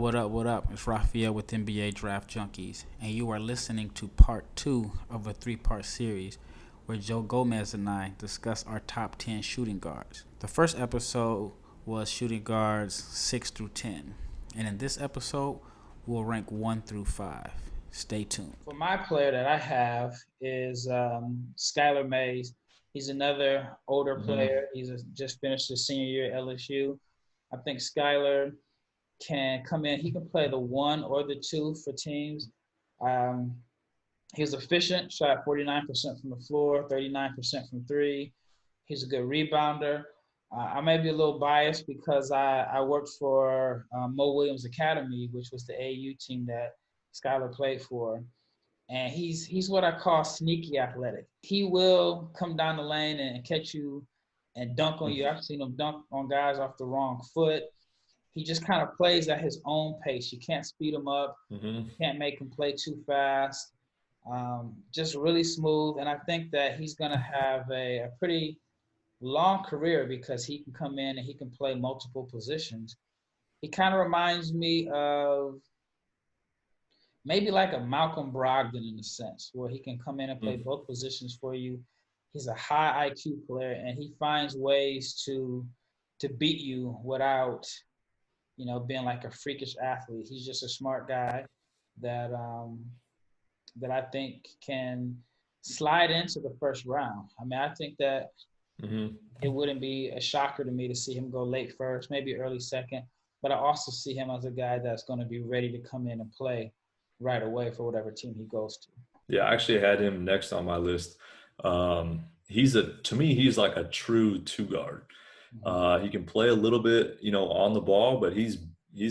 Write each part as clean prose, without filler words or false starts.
what up, what up? It's Raphael with NBA Draft Junkies, and you are listening to part two of a three-part series where Joe Gomez and I discuss our top 10 shooting guards. The first episode was shooting guards 6 through 10, and in this episode, we'll rank 1 through 5. Stay tuned. For my player that I have is Skylar Mays. He's another older player. He's just finished his senior year at LSU. I think Skylar can come in. He can play the 1 or the 2 for teams. He's efficient, shot 49% from the floor, 39% from 3. He's a good rebounder. I may be a little biased because I worked for Mo Williams Academy, which was the AU team that Skylar played for. And he's what I call sneaky athletic. He will come down the lane and catch you and dunk on you. I've seen him dunk on guys off the wrong foot. He just kind of plays at his own pace. You can't speed him up. You can't make him play too fast. Just really smooth. And I think that he's going to have a pretty long career because he can come in and he can play multiple positions. He kind of reminds me of maybe like a Malcolm Brogdon in a sense, where he can come in and play both positions for you. He's a high IQ player, and he finds ways to beat you without, being like a freakish athlete. He's just a smart guy that I think can slide into the first round. I mean, I think that it wouldn't be a shocker to me to see him go late first, maybe early second, but I also see him as a guy that's going to be ready to come in and play right away for whatever team he goes to. Yeah, I actually had him next on my list. To me, he's like a true 2 guard. He can play a little bit, on the ball, but he's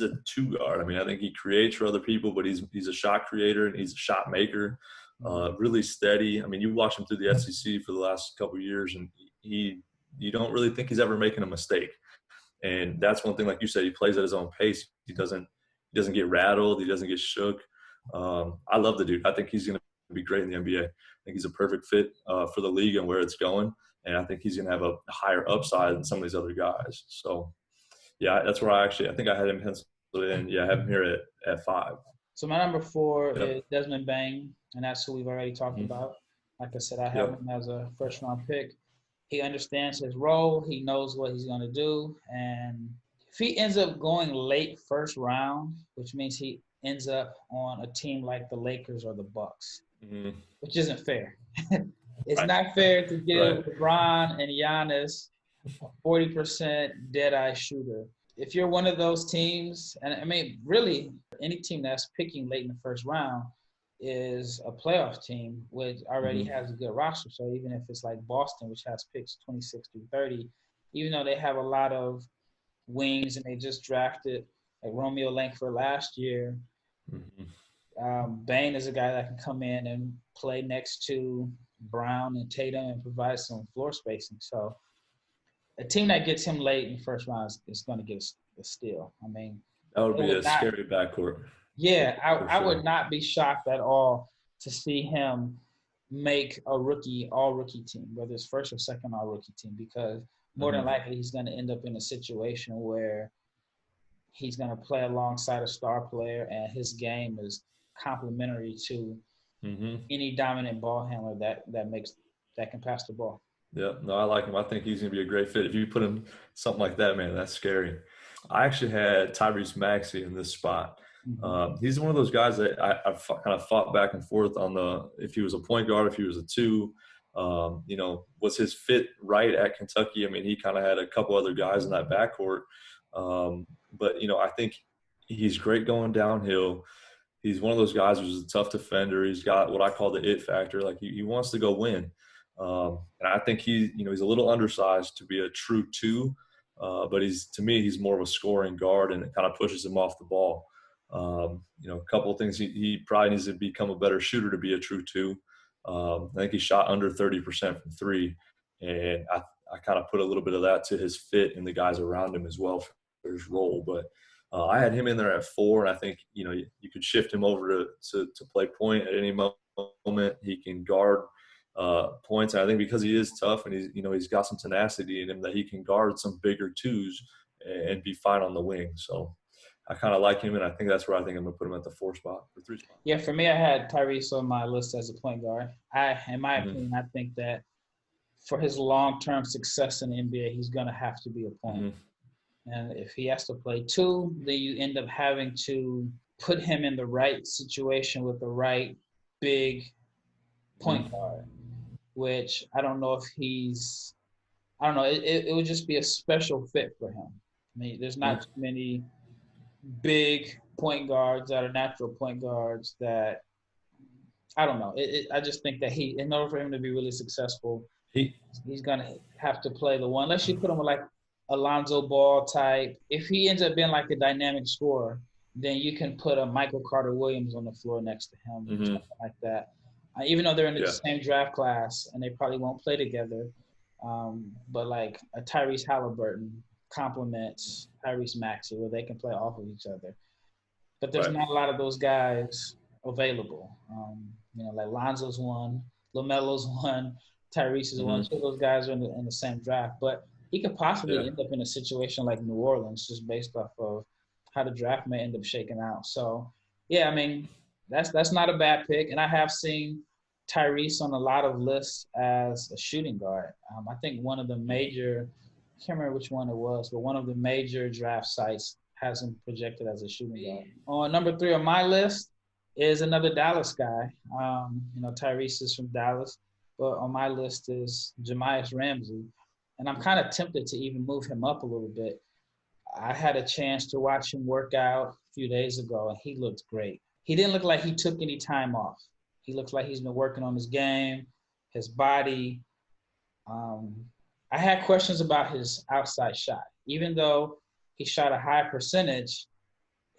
a 2 guard. I mean, I think he creates for other people, but he's a shot creator and he's a shot maker. Really steady. I mean, you watch him through the SEC for the last couple of years, and you don't really think he's ever making a mistake. And that's one thing, like you said, he plays at his own pace. He doesn't get rattled. He doesn't get shook. I love the dude. I think he's going to be great in the NBA. I think he's a perfect fit for the league and where it's going. And I think he's going to have a higher upside than some of these other guys. So, yeah, that's where I think I had him penciled in. Yeah, I have him here at 5. So my number 4 is Desmond Bane, and that's who we've already talked about. Like I said, I have him as a first-round pick. He understands his role. He knows what he's going to do. And if he ends up going late first round, which means he ends up on a team like the Lakers or the Bucks, which isn't fair. It's not fair to give LeBron and Giannis a 40% dead-eye shooter. If you're one of those teams, and I mean, really, any team that's picking late in the first round is a playoff team, which already has a good roster. So even if it's like Boston, which has picks 26 through 30, even though they have a lot of wings and they just drafted like Romeo Langford last year, Bane is a guy that can come in and play next to Brown and Tatum and provide some floor spacing. So a team that gets him late in the first round is going to get a steal. I mean, that would be a scary backcourt. Yeah, I would not be shocked at all to see him make a all-rookie team, whether it's first or second all-rookie team, because more than likely he's going to end up in a situation where he's going to play alongside a star player and his game is complementary to any dominant ball handler that can pass the ball. Yeah, no, I like him. I think he's going to be a great fit. If you put him something like that, man, that's scary. I actually had Tyrese Maxey in this spot. He's one of those guys that I kind of fought back and forth on if he was a point guard, if he was a 2. Was his fit right at Kentucky? I mean, he kind of had a couple other guys in that backcourt. But I think he's great going downhill. He's one of those guys who's a tough defender. He's got what I call the it factor. Like he wants to go win. And I think he's a little undersized to be a true 2. But to me, he's more of a scoring guard, and it kind of pushes him off the ball. A couple of things. He probably needs to become a better shooter to be a true 2. I think he shot under 30% from 3. And I kind of put a little bit of that to his fit and the guys around him as well for his role. But I had him in there at 4, and I think, you could shift him over to play point at any moment. He can guard points. And I think because he is tough and he's got some tenacity in him, that he can guard some bigger 2s and be fine on the wing. So I kind of like him, and I think that's where I think I'm going to put him at the 4 spot or 3 spot. Yeah, for me, I had Tyrese on my list as a point guard. In my opinion, I think that for his long-term success in the NBA, he's going to have to be a point. And if he has to play 2, then you end up having to put him in the right situation with the right big point guard, which I don't know if he's – I don't know. It would just be a special fit for him. I mean, there's not too many big point guards that are natural point guards that – I don't know. I just think that in order for him to be really successful, he's going to have to play the one. Unless you put him with like Alonzo Ball type. If he ends up being like a dynamic scorer, then you can put a Michael Carter-Williams on the floor next to him, or something like that. Even though they're in the same draft class and they probably won't play together, but like a Tyrese Halliburton complements Tyrese Maxey, where they can play off of each other. But there's not a lot of those guys available. Like Lonzo's one, LaMelo's one, Tyrese is one. 2 of those guys are in the same draft. But he could possibly end up in a situation like New Orleans, just based off of how the draft may end up shaking out. So, I mean, that's not a bad pick. And I have seen Tyrese on a lot of lists as a shooting guard. I think one of the major – I can't remember which one it was, but one of the major draft sites has him projected as a shooting guard. On number 3 on my list is another Dallas guy. Tyrese is from Dallas, but on my list is Jahmi'Us Ramsey. And I'm kind of tempted to even move him up a little bit. I had a chance to watch him work out a few days ago, and he looked great. He didn't look like he took any time off. He looks like he's been working on his game, his body. I had questions about his outside shot. Even though he shot a high percentage,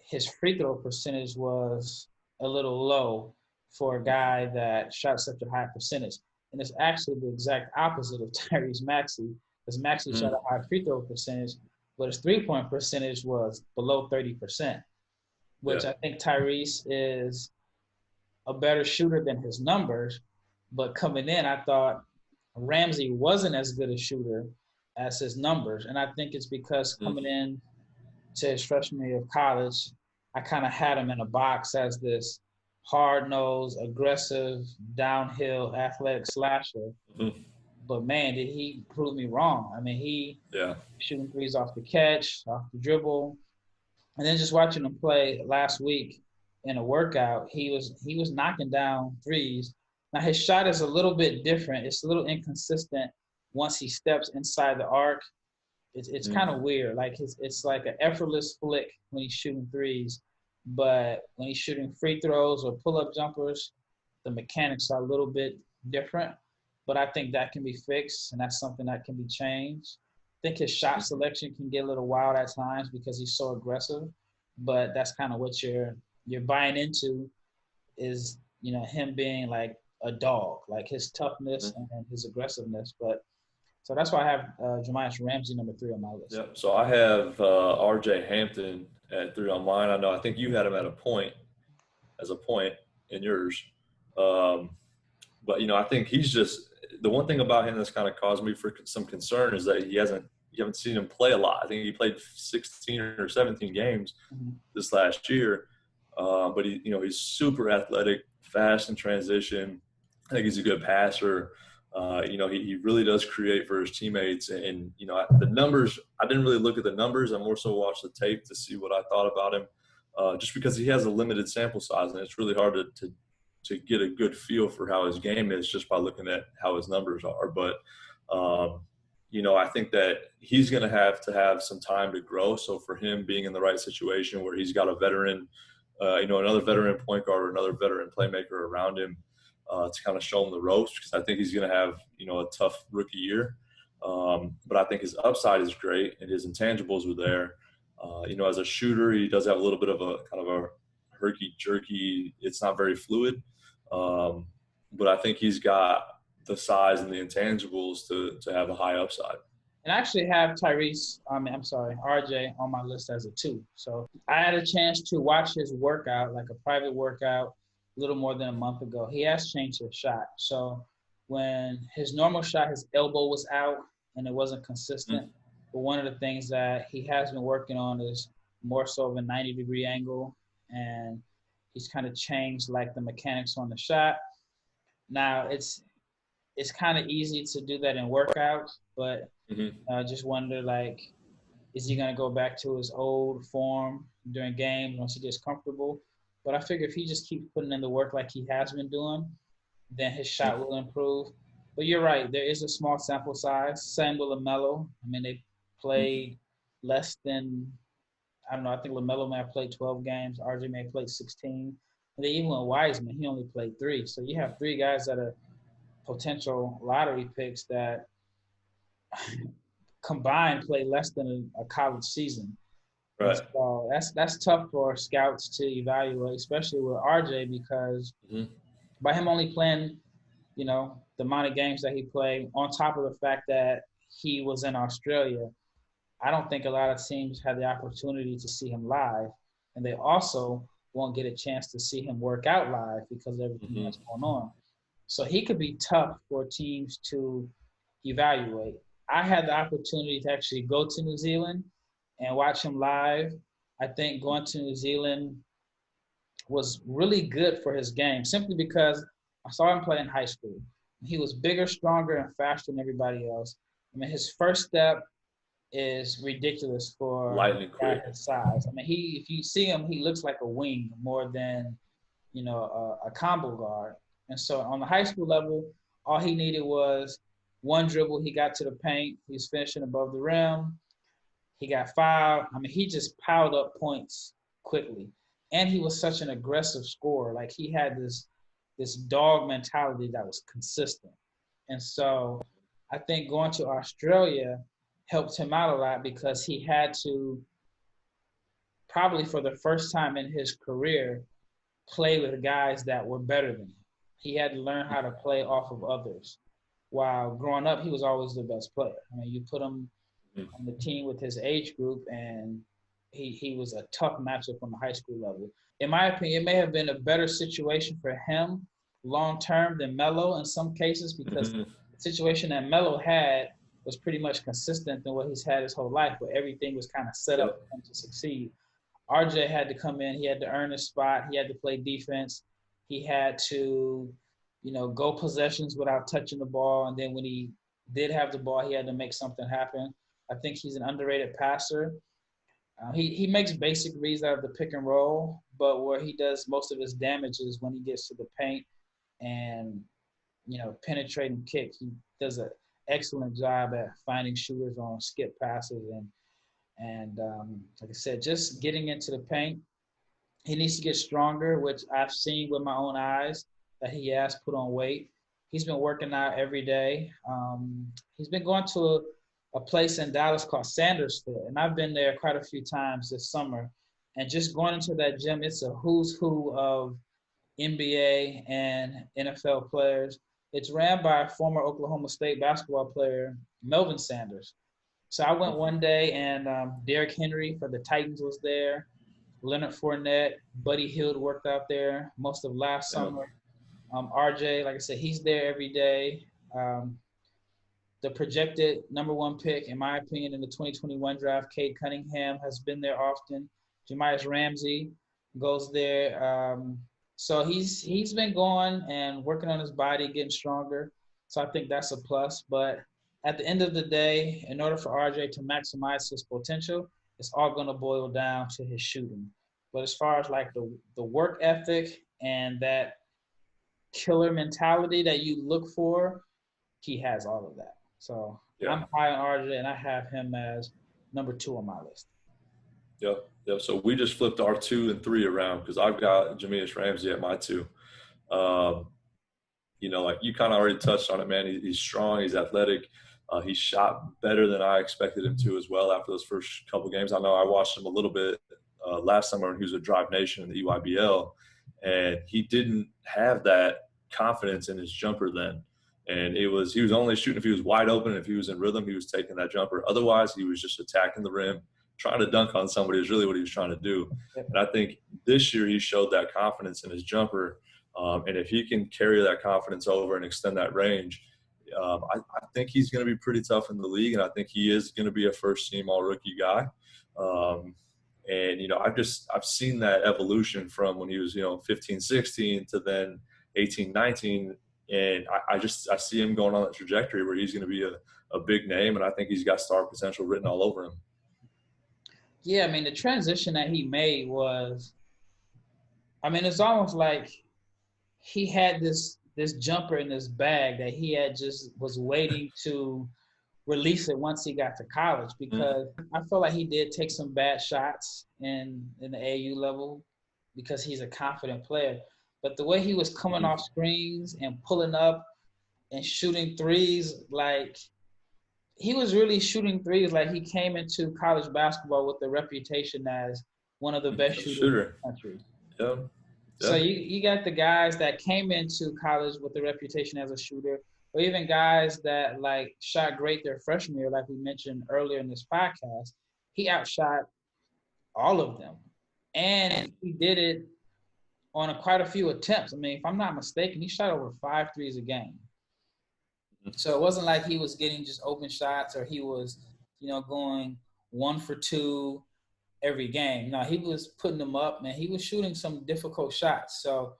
his free throw percentage was a little low for a guy that shot such a high percentage. And it's actually the exact opposite of Tyrese Maxey, because Maxey shot a high free throw percentage, but his three-point percentage was below 30%, which I think Tyrese is a better shooter than his numbers. But coming in, I thought Ramsey wasn't as good a shooter as his numbers. And I think it's because coming in to his freshman year of college, I kind of had him in a box as this hard-nosed, aggressive, downhill, athletic slasher. But, man, did he prove me wrong. I mean, he shooting threes off the catch, off the dribble. And then just watching him play last week in a workout, he was knocking down threes. Now, his shot is a little bit different. It's a little inconsistent once he steps inside the arc. It's kind of weird. Like it's like an effortless flick when he's shooting threes. But when he's shooting free throws or pull-up jumpers, the mechanics are a little bit different. But I think that can be fixed, and that's something that can be changed. I think his shot selection can get a little wild at times because he's so aggressive. But that's kind of what you're buying into is, him being like a dog, like his toughness and his aggressiveness. But so that's why I have Jahmi'Us Ramsey number 3 on my list. Yep. So I have RJ Hampton at 3 on mine. I think you had him at a point in yours. But, I think he's just – the one thing about him that's kind of caused me for some concern is that you haven't seen him play a lot. I think he played 16 or 17 games this last year. But, he's super athletic, fast in transition. I think he's a good passer. He really does create for his teammates. And the numbers, I didn't really look at the numbers. I more so watched the tape to see what I thought about him, just because he has a limited sample size, and it's really hard to get a good feel for how his game is just by looking at how his numbers are. But, I think that he's going to have some time to grow. So for him being in the right situation where he's got a veteran, another veteran point guard or another veteran playmaker around him, to kind of show him the ropes, because I think he's going to have, a tough rookie year. But I think his upside is great and his intangibles are there. As a shooter, he does have a little bit of a kind of a herky-jerky. It's not very fluid. But I think he's got the size and the intangibles to have a high upside. And I actually have RJ on my list as a 2. So I had a chance to watch his workout, like a private workout, a little more than a month ago. He has changed his shot. So when his normal shot, his elbow was out and it wasn't consistent. But one of the things that he has been working on is more so of a 90-degree angle, and he's kind of changed like the mechanics on the shot. Now it's kind of easy to do that in workouts, but I just wonder, like, is he gonna go back to his old form during games once he gets comfortable? But I figure if he just keeps putting in the work like he has been doing, then his shot will improve. But you're right, there is a small sample size. Same with LaMelo. I mean, they played less than, I don't know, I think LaMelo may have played 12 games. RJ may have played 16. And then even with Wiseman, he only played 3. So you have 3 guys that are potential lottery picks that combined play less than a college season. Right. So that's tough for scouts to evaluate, especially with RJ, because by him only playing, you know, the amount of games that he played, on top of the fact that he was in Australia, I don't think a lot of teams had the opportunity to see him live, and they also won't get a chance to see him work out live because of everything that's going on. So he could be tough for teams to evaluate. I had the opportunity to actually go to New Zealand and watch him live. I think going to New Zealand was really good for his game, simply because I saw him play in high school. He was bigger, stronger, and faster than everybody else. I mean, his first step is ridiculous for lightning quick his size. I mean, if you see him, he looks like a wing more than, you know, a combo guard. And so on the high school level, all he needed was one dribble. He got to the paint. He was finishing above the rim. He got fouled. I mean, he just piled up points quickly. And he was such an aggressive scorer. Like, he had this dog mentality that was consistent. And so I think going to Australia helped him out a lot, because he had to, probably for the first time in his career, play with guys that were better than him. He had to learn how to play off of others. While growing up, he was always the best player. I mean, you put him on the team with his age group, and he was a tough matchup on the high school level. In my opinion, it may have been a better situation for him long-term than Melo in some cases, because the situation that Melo had was pretty much consistent than what he's had his whole life, where everything was kind of set up for him to succeed. RJ had to come in. He had to earn his spot. He had to play defense. He had to, you know, go possessions without touching the ball. And then when he did have the ball, he had to make something happen. I think he's an underrated passer. He makes basic reads out of the pick and roll, but where he does most of his damage is when he gets to the paint and, you know, penetrating kick. He does an excellent job at finding shooters on skip passes and like I said, just getting into the paint. He needs to get stronger, which I've seen with my own eyes that he has put on weight. He's been working out every day. He's been going to a place in Dallas called Sanders Fit, and I've been there quite a few times this summer. And just going into that gym, it's a who's who of NBA and NFL players. It's ran by former Oklahoma State basketball player Melvin Sanders. So I went one day, and Derrick Henry for the Titans was there. Leonard Fournette, Buddy Hield worked out there most of last summer. RJ, like I said, he's there every day. The projected number 1 pick, in my opinion, in the 2021 draft, Cade Cunningham, has been there often. Jamirius Ramsey goes there. So he's been going and working on his body, getting stronger. So I think that's a plus. But at the end of the day, in order for RJ to maximize his potential, it's all going to boil down to his shooting. But as far as like the work ethic and that killer mentality that you look for, he has all of that. So I'm high on RJ, and I have him as number 2 on my list. Yep. So we just flipped our 2 and 3 around, because I've got Jamirius Ramsey at my 2. You know, like you kind of already touched on it, man. He's strong. He's athletic. He shot better than I expected him to as well after those first couple games. I know I watched him a little bit last summer when he was at Drive Nation in the EYBL, and he didn't have that confidence in his jumper then. And he was only shooting if he was wide open. If he was in rhythm, he was taking that jumper. Otherwise, he was just attacking the rim, trying to dunk on somebody is really what he was trying to do. And I think this year he showed that confidence in his jumper. And if he can carry that confidence over and extend that range, I think he's going to be pretty tough in the league. And I think he is going to be a first-team all-rookie guy. And, I've seen that evolution from when he was, 15, 16 to then 18, 19. And I see him going on that trajectory where he's going to be a big name. And I think he's got star potential written all over him. Yeah, I mean, the transition that he made was, it's almost like he had this jumper in his bag that he had just was waiting to release it once he got to college, because I feel like he did take some bad shots in the AAU level because he's a confident player. But the way he was coming off screens and pulling up and shooting threes, like he was really shooting threes like he came into college basketball with the reputation as one of the best shooters in the country. Yeah. So you got the guys that came into college with the reputation as a shooter, or even guys that like shot great their freshman year, like we mentioned earlier in this podcast. He outshot all of them, and he did it on quite a few attempts. I mean, if I'm not mistaken, he shot over 5 threes a game. So it wasn't like he was getting just open shots or he was, going 1 for 2 every game. No, he was putting them up, man. He was shooting some difficult shots. So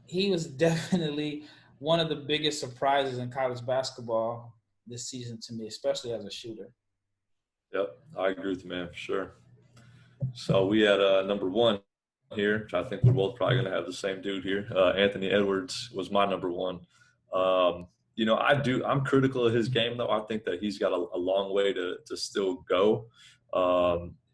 he was definitely one of the biggest surprises in college basketball this season to me, especially as a shooter. Yep, I agree with you, man, for sure. So we had number 1 here, which I think we're both probably going to have the same dude here. Anthony Edwards was my number 1. I'm critical of his game, though. I think that he's got a long way to still go.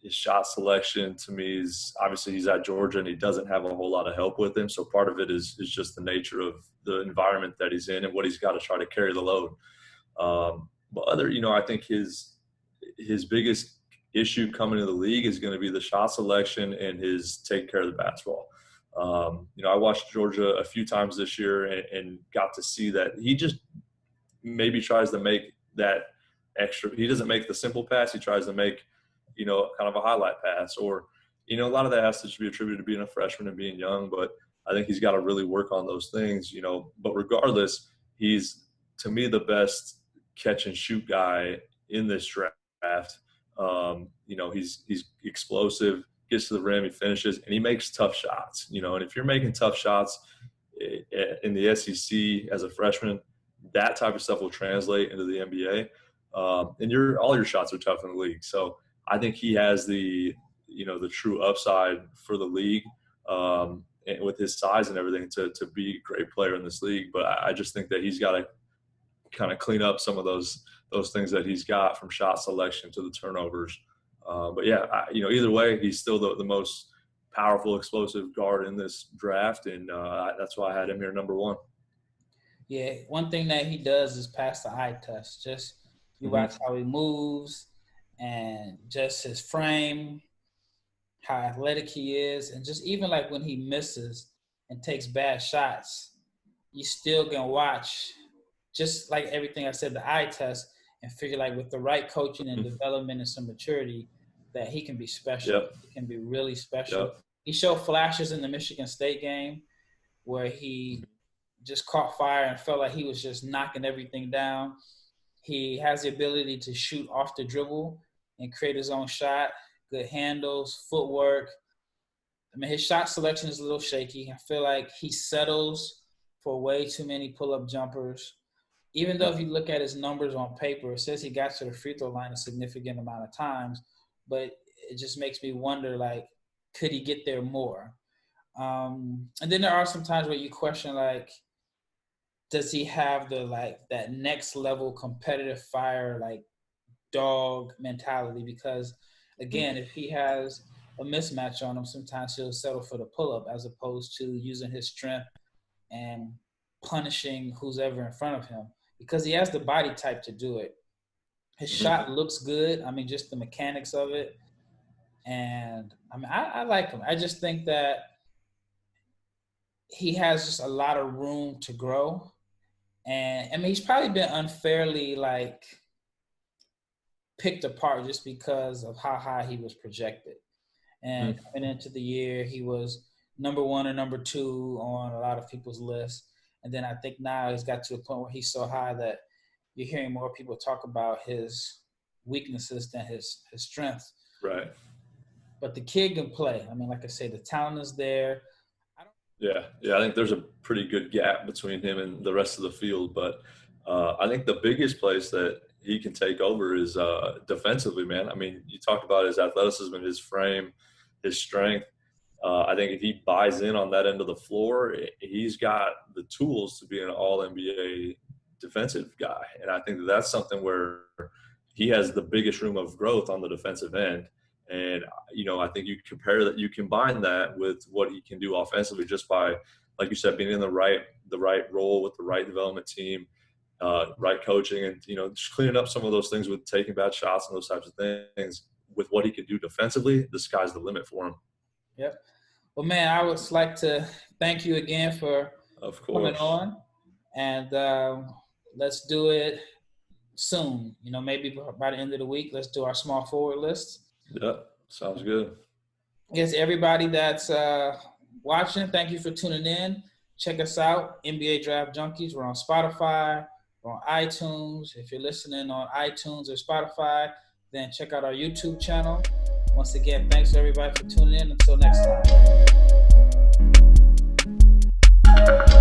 His shot selection to me is obviously he's at Georgia and he doesn't have a whole lot of help with him. So part of it is just the nature of the environment that he's in and what he's got to try to carry the load. I think his biggest issue coming to the league is going to be the shot selection and his taking care of the basketball. I watched Georgia a few times this year and got to see that he just maybe tries to make that extra. He doesn't make the simple pass. He tries to make, kind of a highlight pass, or, a lot of that has to be attributed to being a freshman and being young, but I think he's got to really work on those things, but regardless, he's to me the best catch and shoot guy in this draft. He's explosive, gets to the rim, he finishes, and he makes tough shots, and if you're making tough shots in the SEC as a freshman, that type of stuff will translate into the NBA. And all your shots are tough in the league. So I think he has the true upside for the league, and with his size and everything to be a great player in this league. But I just think that he's got to kind of clean up some of those things that he's got, from shot selection to the turnovers. Either way, he's still the most powerful, explosive guard in this draft, and that's why I had him here number 1. Yeah, one thing that he does is pass the eye test. Just you watch how he moves and just his frame, how athletic he is, and just even like when he misses and takes bad shots, you still can watch, just like everything I said, the eye test, and figure like with the right coaching and development and some maturity that he can be special. Yep. He can be really special. Yep. He showed flashes in the Michigan State game where he just caught fire and felt like he was just knocking everything down. He has the ability to shoot off the dribble and create his own shot, good handles, footwork. His shot selection is a little shaky. I feel like he settles for way too many pull-up jumpers. Even though if you look at his numbers on paper, it says he got to the free throw line a significant amount of times, but it just makes me wonder, like, could he get there more? And then there are some times where you question, like, does he have that next level competitive fire, like dog mentality? Because again, if he has a mismatch on him, sometimes he'll settle for the pull-up as opposed to using his strength and punishing who's ever in front of him, because he has the body type to do it. His shot looks good. Just the mechanics of it. And I like him. I just think that he has just a lot of room to grow. And he's probably been unfairly picked apart just because of how high he was projected. And coming into the year, he was number 1 or number 2 on a lot of people's lists. And then I think now he's got to a point where he's so high that you're hearing more people talk about his weaknesses than his strengths. Right. but the kid can play. I mean, like I say, the talent is there. Yeah, I think there's a pretty good gap between him and the rest of the field. But I think the biggest place that he can take over is defensively, man. I mean, you talked about his athleticism, his frame, his strength. I think if he buys in on that end of the floor, he's got the tools to be an all-NBA defensive guy. And I think that's something where he has the biggest room of growth on the defensive end. And, I think you combine that with what he can do offensively just by, like you said, being in the right role with the right development team, right coaching, and, just cleaning up some of those things with taking bad shots and those types of things. With what he can do defensively, the sky's the limit for him. Yep. Well, man, I would like to thank you again for coming on. And let's do it soon. Maybe by the end of the week, let's do our small forward list. Yep. Sounds good. Yes, everybody that's watching, thank you for tuning in. Check us out, NBA Draft Junkies. We're on Spotify, we're on iTunes. If you're listening on iTunes or Spotify, then check out our YouTube channel. Once again, thanks everybody for tuning in. Until next time.